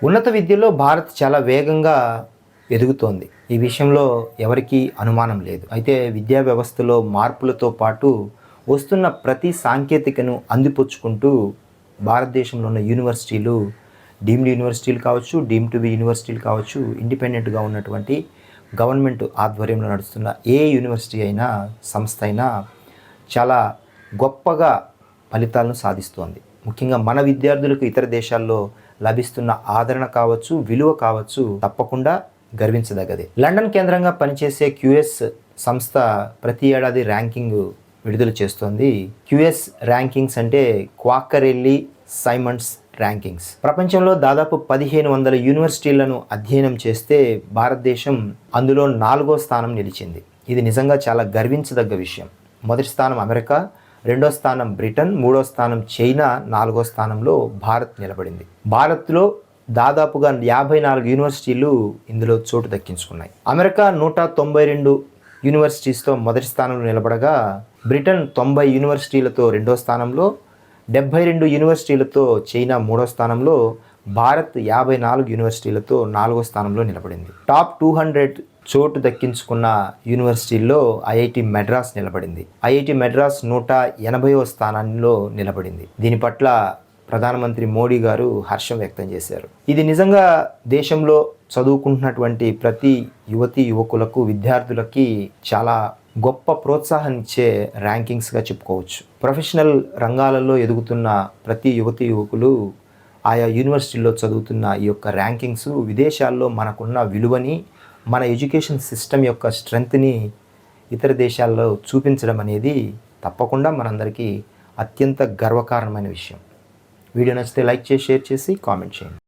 ఉన్నత విద్యలో భారత్ చాలా వేగంగా ఎదుగుతోంది. ఈ విషయంలో ఎవరికీ అనుమానం లేదు. అయితే విద్యా వ్యవస్థలో మార్పులతో పాటు వస్తున్న ప్రతి సాంకేతికను అందిపుచ్చుకుంటూ భారతదేశంలో ఉన్న యూనివర్సిటీలు, డీమ్డ్ యూనివర్సిటీలు కావచ్చు, డీమ్ టు బి యూనివర్సిటీలు కావచ్చు, ఇండిపెండెంట్గా ఉన్నటువంటి గవర్నమెంట్ ఆధ్వర్యంలో నడుస్తున్న ఏ యూనివర్సిటీ అయినా, సంస్థ అయినా చాలా గొప్పగా ఫలితాలను సాధిస్తోంది. ముఖ్యంగా మన విద్యార్థులకు ఇతర దేశాల్లో లభిస్తున్న ఆదరణ కావచ్చు, విలువ కావచ్చు, తప్పకుండా గర్వించదగ్గదే. లండన్ కేంద్రంగా పనిచేసే క్యూఎస్ సంస్థ ప్రతి ఏడాది ర్యాంకింగ్ విడుదల చేస్తోంది. క్యూఎస్ ర్యాంకింగ్స్ అంటే క్వాకరెల్లి సైమండ్స్ ర్యాంకింగ్స్. ప్రపంచంలో దాదాపు 1500 యూనివర్సిటీలను అధ్యయనం చేస్తే భారతదేశం అందులో 4వ స్థానం నిలిచింది. ఇది నిజంగా చాలా గర్వించదగ్గ విషయం. మొదటి స్థానం అమెరికా, 2వ స్థానం బ్రిటన్, 3వ స్థానం చైనా, 4వ స్థానంలో భారత్ నిలబడింది. భారత్లో దాదాపుగా 54 యూనివర్సిటీలు ఇందులో చోటు దక్కించుకున్నాయి. అమెరికా 192 యూనివర్సిటీస్తో మొదటి స్థానంలో నిలబడగా, బ్రిటన్ 90 యూనివర్సిటీలతో 2వ స్థానంలో, 72 యూనివర్సిటీలతో చైనా 3వ స్థానంలో, భారత్ 54 యూనివర్సిటీలతో 4వ స్థానంలో నిలబడింది. టాప్ 200 చోటు దక్కించుకున్న యూనివర్సిటీల్లో ఐఐటి మెడ్రాస్ నిలబడింది. ఐఐటి మెడ్రాస్ 180వ స్థానంలో నిలబడింది. దీని పట్ల ప్రధానమంత్రి మోడీ గారు హర్షం వ్యక్తం చేశారు. ఇది నిజంగా దేశంలో చదువుకుంటున్నటువంటి ప్రతి యువతీ యువకులకు, విద్యార్థులకి చాలా గొప్ప ప్రోత్సాహాన్ని ఇచ్చే ర్యాంకింగ్స్గా చెప్పుకోవచ్చు. ప్రొఫెషనల్ రంగాలలో ఎదుగుతున్న ప్రతి యువతీ యువకులు ఆయా యూనివర్సిటీల్లో చదువుతున్న ఈ యొక్క ర్యాంకింగ్స్ విదేశాల్లో మనకున్న విలువని, మన ఎడ్యుకేషన్ సిస్టమ్ యొక్క స్ట్రెంగ్త్ని ఇతర దేశాల్లో చూపించడం అనేది తప్పకుండా మనందరికీ అత్యంత గర్వకారణమైన విషయం. వీడియో నచ్చితే లైక్ చేసి, షేర్ చేసి, కామెంట్ చేయండి.